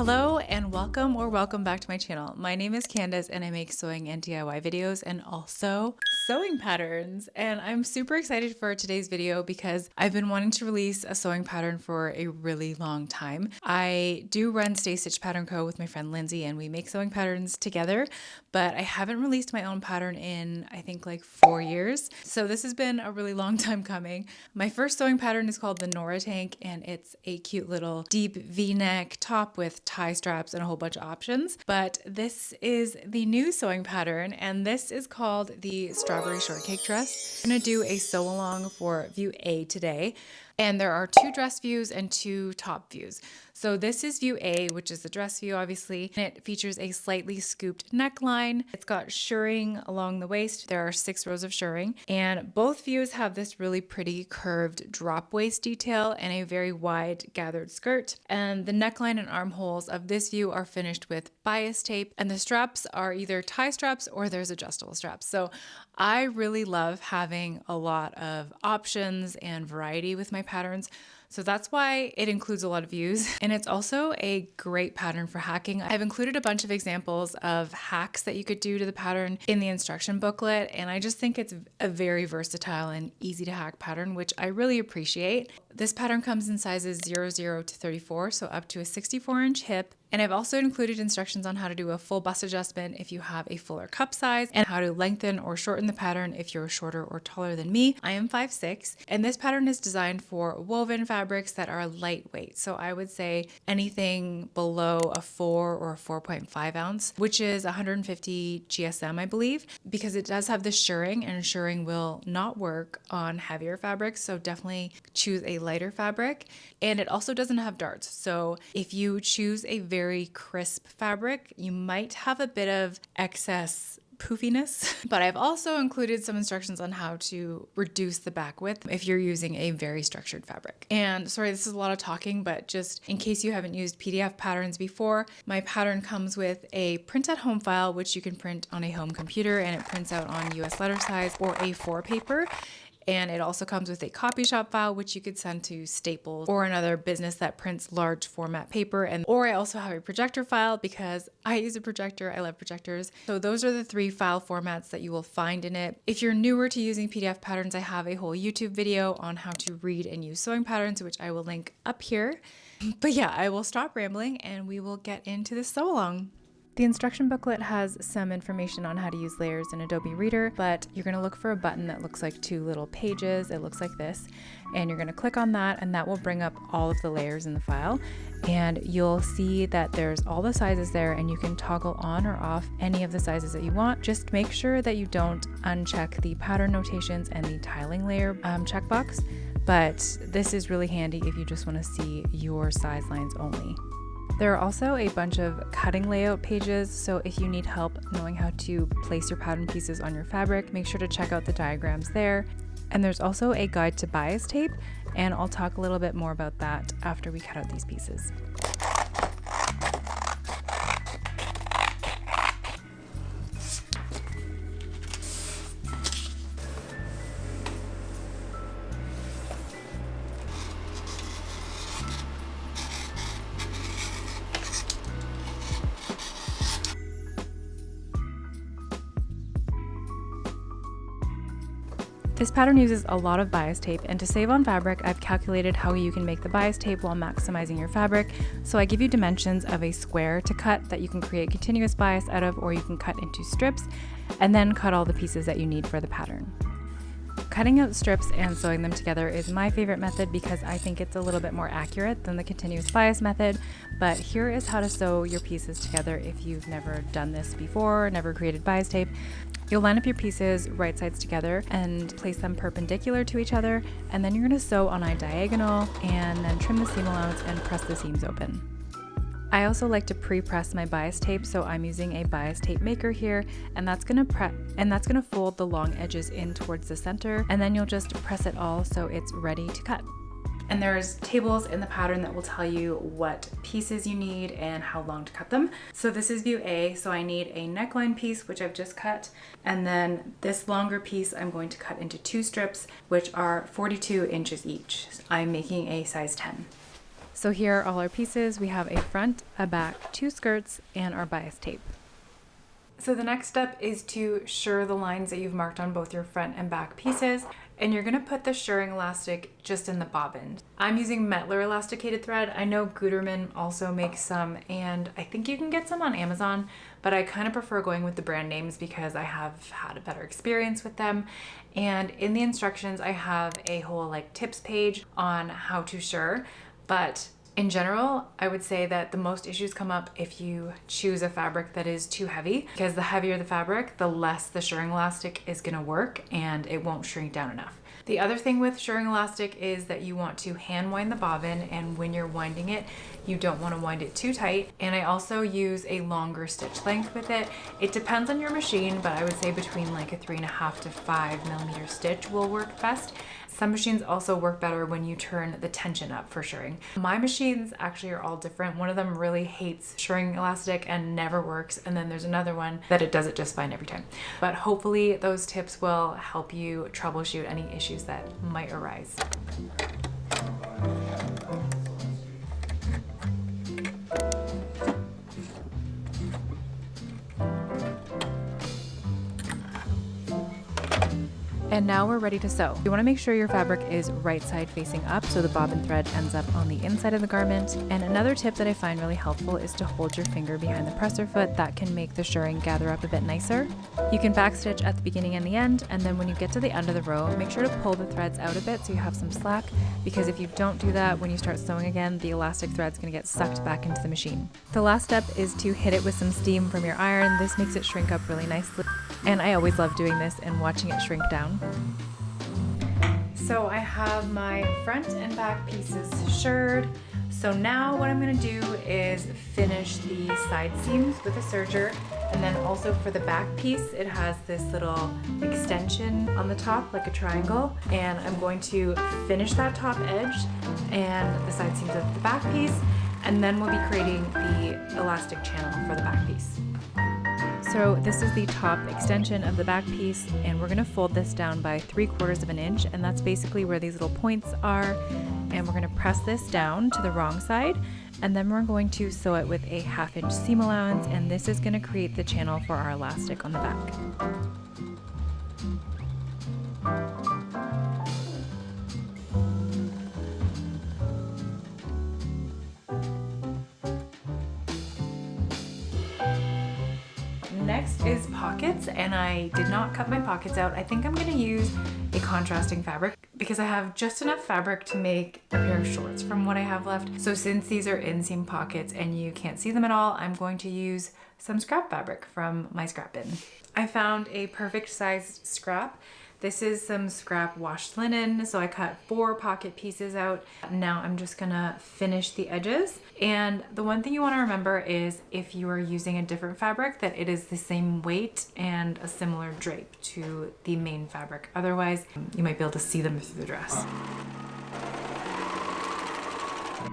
Hello and welcome back to my channel. My name is Candace and I make sewing and DIY videos and also sewing patterns. And I'm super excited for today's video because I've been wanting to release a sewing pattern for a really long time. I do run Stay Stitch Pattern Co. with my friend Lindsay and we make sewing patterns together, but I haven't released my own pattern in I think like 4 years. So this has been a really long time coming. My first sewing pattern is called the Nora Tank and it's a cute little deep V-neck top with tie straps and a whole bunch of options. But this is the new sewing pattern and this is called the Strawberry Shortcake Dress. I'm gonna do a sew along for view A today. And there are 2 dress views and 2 top views. So this is view A, which is the dress view, obviously. And it features a slightly scooped neckline. It's got shirring along the waist. There are 6 rows of shirring. And both views have this really pretty curved drop waist detail and a very wide gathered skirt. And the neckline and armholes of this view are finished with bias tape. And the straps are either tie straps or there's adjustable straps. So I really love having a lot of options and variety with my patterns. So that's why it includes a lot of views. And it's also a great pattern for hacking. I've included a bunch of examples of hacks that you could do to the pattern in the instruction booklet. And I just think it's a very versatile and easy to hack pattern, which I really appreciate. This pattern comes in sizes 00 to 34, so up to a 64-inch hip. And I've also included instructions on how to do a full bust adjustment if you have a fuller cup size and how to lengthen or shorten the pattern if you're shorter or taller than me. I am 5'6", and this pattern is designed for woven fabrics that are lightweight. So I would say anything below a 4 or a 4.5 ounce, which is 150 GSM, I believe, because it does have the shirring and shirring will not work on heavier fabrics. So definitely choose a lighter fabric. And it also doesn't have darts. So if you choose a very crisp fabric, you might have a bit of excess poofiness, but I've also included some instructions on how to reduce the back width if you're using a very structured fabric. And sorry, this is a lot of talking, but just in case you haven't used PDF patterns before, my pattern comes with a print at home file, which you can print on a home computer and it prints out on US letter size or A4 paper. And it also comes with a copy shop file, which you could send to Staples or another business that prints large format paper. Or I also have a projector file because I use a projector. I love projectors. So those are the 3 file formats that you will find in it. If you're newer to using PDF patterns, I have a whole YouTube video on how to read and use sewing patterns, which I will link up here. But yeah, I will stop rambling and we will get into the sew along. The instruction booklet has some information on how to use layers in Adobe Reader, but you're going to look for a button that looks like 2 little pages. It looks like this, and you're going to click on that, and that will bring up all of the layers in the file. And you'll see that there's all the sizes there, and you can toggle on or off any of the sizes that you want. Just make sure that you don't uncheck the pattern notations and the tiling layer checkbox, but this is really handy if you just want to see your size lines only. There are also a bunch of cutting layout pages, so if you need help knowing how to place your pattern pieces on your fabric, make sure to check out the diagrams there. And there's also a guide to bias tape, and I'll talk a little bit more about that after we cut out these pieces. This pattern uses a lot of bias tape, and to save on fabric, I've calculated how you can make the bias tape while maximizing your fabric. So I give you dimensions of a square to cut that you can create continuous bias out of, or you can cut into strips and then cut all the pieces that you need for the pattern. Cutting out strips and sewing them together is my favorite method because I think it's a little bit more accurate than the continuous bias method, but here is how to sew your pieces together if you've never done this before, never created bias tape. You'll line up your pieces right sides together and place them perpendicular to each other, and then you're going to sew on a diagonal and then trim the seam allowance and press the seams open. I also like to pre-press my bias tape, so I'm using a bias tape maker here, and that's going to fold the long edges in towards the center, and then you'll just press it all so it's ready to cut. And there's tables in the pattern that will tell you what pieces you need and how long to cut them. So this is view A, so I need a neckline piece, which I've just cut, and then this longer piece I'm going to cut into 2 strips, which are 42 inches each. I'm making a size 10. So here are all our pieces. We have a front, a back, 2 skirts, and our bias tape. So the next step is to shirr the lines that you've marked on both your front and back pieces, and you're gonna put the shirring elastic just in the bobbin. I'm using Mettler elasticated thread. I know Gutermann also makes some, and I think you can get some on Amazon, but I kind of prefer going with the brand names because I have had a better experience with them. And in the instructions, I have a whole like tips page on how to shirr, but in general, I would say that the most issues come up if you choose a fabric that is too heavy, because the heavier the fabric, the less the shirring elastic is gonna work and it won't shrink down enough. The other thing with shirring elastic is that you want to hand wind the bobbin, and when you're winding it, you don't want to wind it too tight. And I also use a longer stitch length with it. It depends on your machine, but I would say between like a 3.5 to 5 millimeter stitch will work best. Some machines also work better when you turn the tension up for shirring. My machines actually are all different. One of them really hates shirring elastic and never works, and then there's another one that it does it just fine every time. But hopefully those tips will help you troubleshoot any issues that might arise. And now we're ready to sew. You want to make sure your fabric is right side facing up so the bobbin thread ends up on the inside of the garment. And another tip that I find really helpful is to hold your finger behind the presser foot. That can make the shirring gather up a bit nicer. You can backstitch at the beginning and the end, and then when you get to the end of the row, make sure to pull the threads out a bit so you have some slack, because if you don't do that, when you start sewing again, the elastic thread's going to get sucked back into the machine. The last step is to hit it with some steam from your iron. This makes it shrink up really nicely, and I always love doing this and watching it shrink down. So I have my front and back pieces shirred. So now what I'm going to do is finish the side seams with a serger, and then also for the back piece it has this little extension on the top like a triangle, and I'm going to finish that top edge and the side seams of the back piece, and then we'll be creating the elastic channel for the back piece. So this is the top extension of the back piece, and we're going to fold this down by 3/4 of an inch, and that's basically where these little points are, and we're going to press this down to the wrong side, and then we're going to sew it with a 1/2 inch seam allowance, and this is going to create the channel for our elastic on the back. Next is pockets, and I did not cut my pockets out. I think I'm going to use a contrasting fabric because I have just enough fabric to make a pair of shorts from what I have left. So since these are inseam pockets and you can't see them at all, I'm going to use some scrap fabric from my scrap bin. I found a perfect sized scrap. This is some scrap washed linen, so I cut 4 pocket pieces out. Now I'm just gonna finish the edges. And the one thing you wanna remember is if you are using a different fabric, that it is the same weight and a similar drape to the main fabric. Otherwise, you might be able to see them through the dress.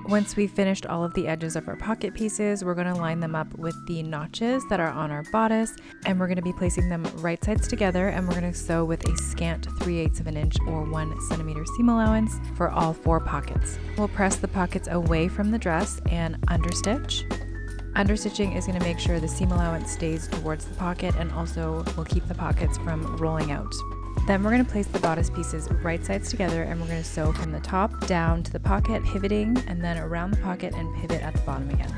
Once we've finished all of the edges of our pocket pieces, we're going to line them up with the notches that are on our bodice, and we're going to be placing them right sides together, and we're going to sew with a scant 3/8 of an inch or 1 centimeter seam allowance for all 4 pockets. We'll press the pockets away from the dress and understitch. Understitching is going to make sure the seam allowance stays towards the pocket, and also will keep the pockets from rolling out. Then we're going to place the bodice pieces right sides together, and we're going to sew from the top down to the pocket, pivoting, and then around the pocket and pivot at the bottom again.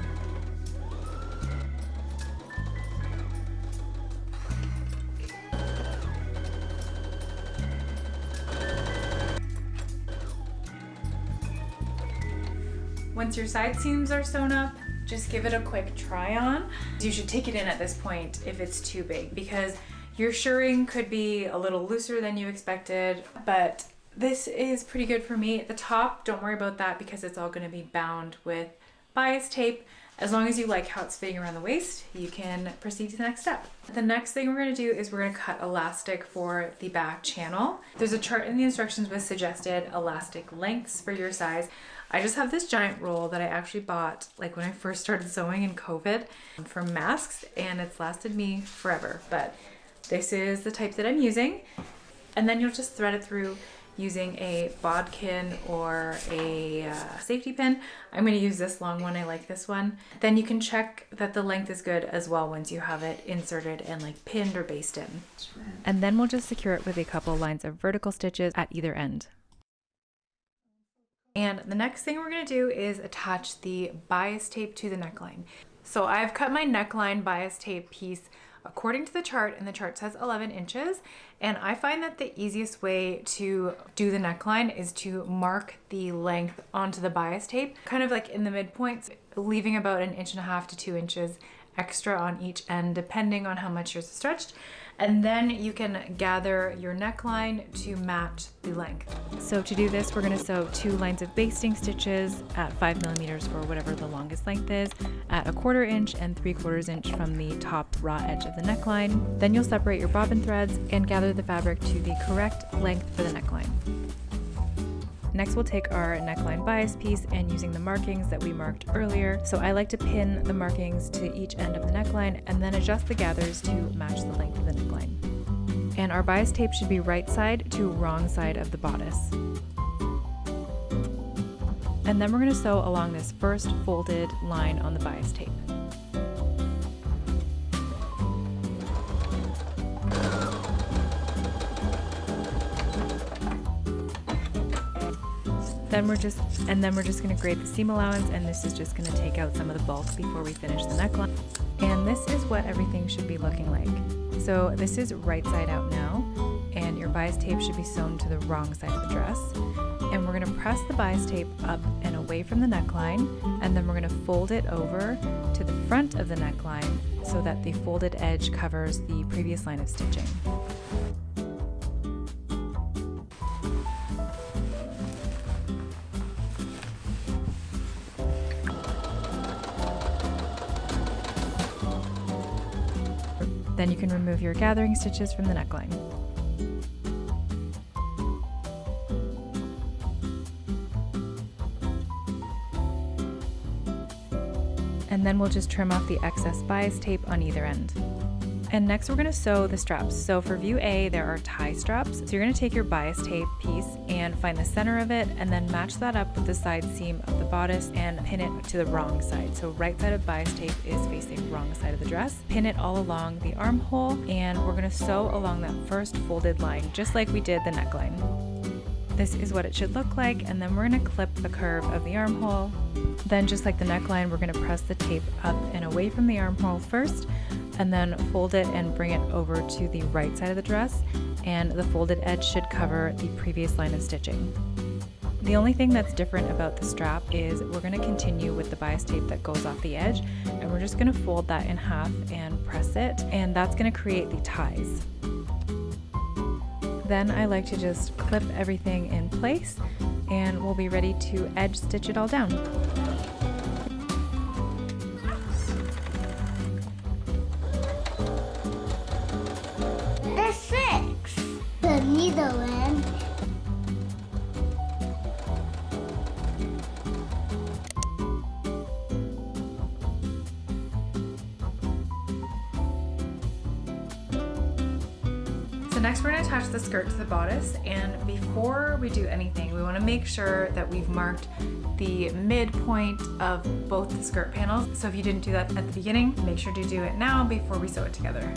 Once your side seams are sewn up, just give it a quick try on. You should take it in at this point if it's too big, because your shirring could be a little looser than you expected, but this is pretty good for me. At the top, don't worry about that because it's all going to be bound with bias tape. As long as you like how it's fitting around the waist, you can proceed to the next step. The next thing we're going to do is we're going to cut elastic for the back channel. There's a chart in the instructions with suggested elastic lengths for your size. I just have this giant roll that I actually bought like when I first started sewing in COVID from Masks, and it's lasted me forever, but this is the type that I'm using. And then you'll just thread it through. using a bodkin or a safety pin. I'm going to use this long one. I like this one. Then you can check that the length is good as well once you have it inserted and like pinned or based in. And then we'll just secure it with a couple lines of vertical stitches at either end. And the next thing we're going to do is attach the bias tape to the neckline. So I've cut my neckline bias tape piece according to the chart, and the chart says 11 inches. And I find that the easiest way to do the neckline is to mark the length onto the bias tape, kind of like in the midpoints, leaving about 1.5 to 2 inches extra on each end, depending on how much yours is stretched. And then you can gather your neckline to match the length. So to do this, we're going to sew 2 lines of basting stitches at 5 millimeters, or whatever the longest length is, at 1/4 inch and 3/4 inch from the top raw edge of the neckline. Then you'll separate your bobbin threads and gather the fabric to the correct length for the neckline. Next, we'll take our neckline bias piece and using the markings that we marked earlier. So I like to pin the markings to each end of the neckline and then adjust the gathers to match the length of the neckline. And our bias tape should be right side to wrong side of the bodice. And then we're going to sew along this first folded line on the bias tape. Then we're just going to grade the seam allowance, and this is just going to take out some of the bulk before we finish the neckline. And this is what everything should be looking like. So this is right side out now, and your bias tape should be sewn to the wrong side of the dress. And we're going to press the bias tape up and away from the neckline, and then we're going to fold it over to the front of the neckline so that the folded edge covers the previous line of stitching. Then you can remove your gathering stitches from the neckline. And then we'll just trim off the excess bias tape on either end. And next we're going to sew the straps. So for view A, there are tie straps. So you're going to take your bias tape piece and find the center of it and then match that up with the side seam of the bodice and pin it to the wrong side. So right side of bias tape is facing wrong side of the dress. Pin it all along the armhole, and we're going to sew along that first folded line, just like we did the neckline. This is what it should look like, and then we're going to clip the curve of the armhole. Then just like the neckline, we're going to press the tape up and away from the armhole first, and then fold it and bring it over to the right side of the dress, and the folded edge should cover the previous line of stitching. The only thing that's different about the strap is we're going to continue with the bias tape that goes off the edge, and we're just going to fold that in half and press it, and that's going to create the ties. Then I like to just clip everything in place, and we'll be ready to edge stitch it all down. The 6, the needle end. So next we're going to attach the skirt to the bodice, and before we do anything, we want to make sure that we've marked the midpoint of both the skirt panels. So if you didn't do that at the beginning, make sure to do it now before we sew it together.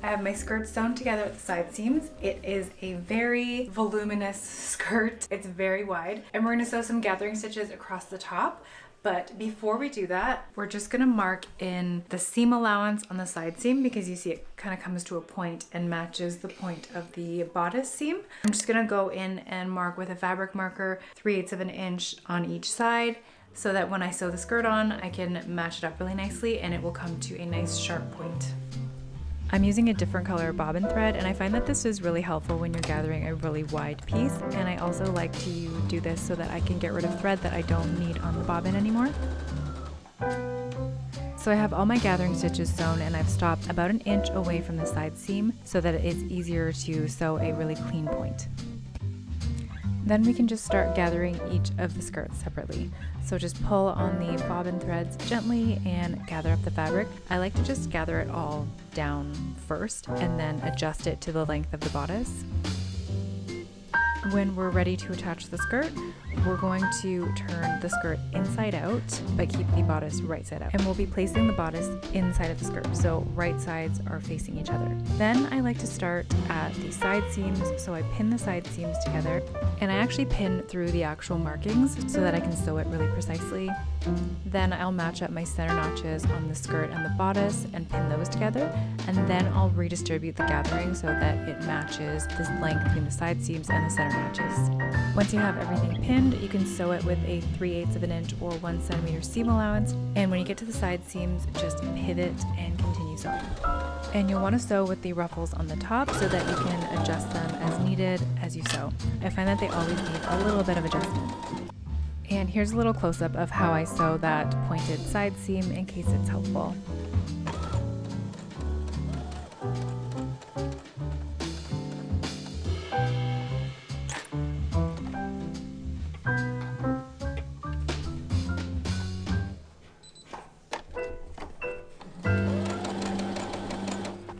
I have my skirt sewn together at the side seams. It is a very voluminous skirt. It's very wide. And we're gonna sew some gathering stitches across the top. But before we do that, we're just gonna mark in the seam allowance on the side seam, because you see it kind of comes to a point and matches the point of the bodice seam. I'm just gonna go in and mark with a fabric marker 3/8 of an inch on each side, so that when I sew the skirt on, I can match it up really nicely and it will come to a nice sharp point. I'm using a different color bobbin thread, and I find that this is really helpful when you're gathering a really wide piece, and I also like to do this so that I can get rid of thread that I don't need on the bobbin anymore. So I have all my gathering stitches sewn, and I've stopped about 1 inch away from the side seam so that it is easier to sew a really clean point. Then we can just start gathering each of the skirts separately. So just pull on the bobbin threads gently and gather up the fabric. I like to just gather it all down first and then adjust it to the length of the bodice. When we're ready to attach the skirt, we're going to turn the skirt inside out, but keep the bodice right side out. And we'll be placing the bodice inside of the skirt, so right sides are facing each other. Then I like to start at the side seams, so I pin the side seams together, and I actually pin through the actual markings so that I can sew it really precisely. Then I'll match up my center notches on the skirt and the bodice and pin those together, and then I'll redistribute the gathering so that it matches this length between the side seams and the center notches. Once you have everything pinned, you can sew it with a 3/8 of an inch or 1 centimeter seam allowance, and when you get to the side seams, just pivot and continue sewing. And you'll want to sew with the ruffles on the top so that you can adjust them as needed as you sew. I find that they always need a little bit of adjustment. And here's a little close-up of how I sew that pointed side seam in case it's helpful.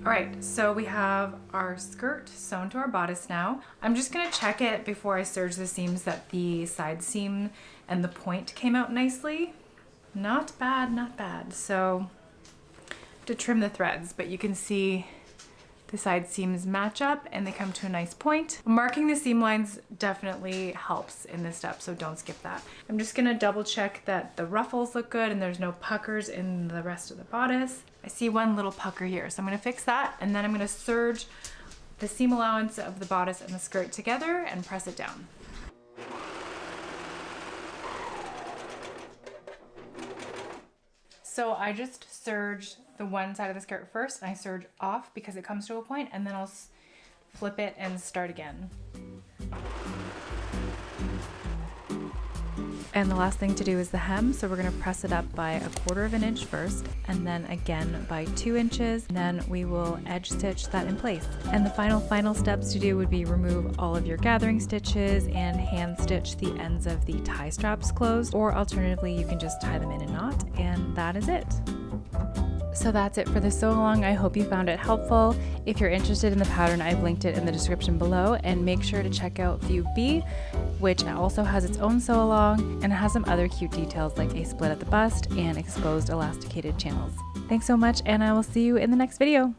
Alright, so we have our skirt sewn to our bodice now. I'm just going to check it before I serge the seams that the side seam and the point came out nicely. Not bad, not bad. So, to trim the threads, but you can see the side seams match up and they come to a nice point. Marking the seam lines definitely helps in this step, so don't skip that. I'm just gonna double check that the ruffles look good and there's no puckers in the rest of the bodice. I see one little pucker here, so I'm gonna fix that, and then I'm gonna serge the seam allowance of the bodice and the skirt together and press it down. So I just serge the one side of the skirt first, and I serge off because it comes to a point, and then I'll flip it and start again. And the last thing to do is the hem, so we're going to press it up by 1/4 of an inch first, and then again by 2 inches, and then we will edge stitch that in place. And the final steps to do would be remove all of your gathering stitches and hand stitch the ends of the tie straps closed, or alternatively you can just tie them in a knot, and that is it. So that's it for the sew along. I hope you found it helpful. If you're interested in the pattern, I've linked it in the description below, and make sure to check out View B, which also has its own sew along and has some other cute details like a split at the bust and exposed elasticated channels. Thanks so much, and I will see you in the next video.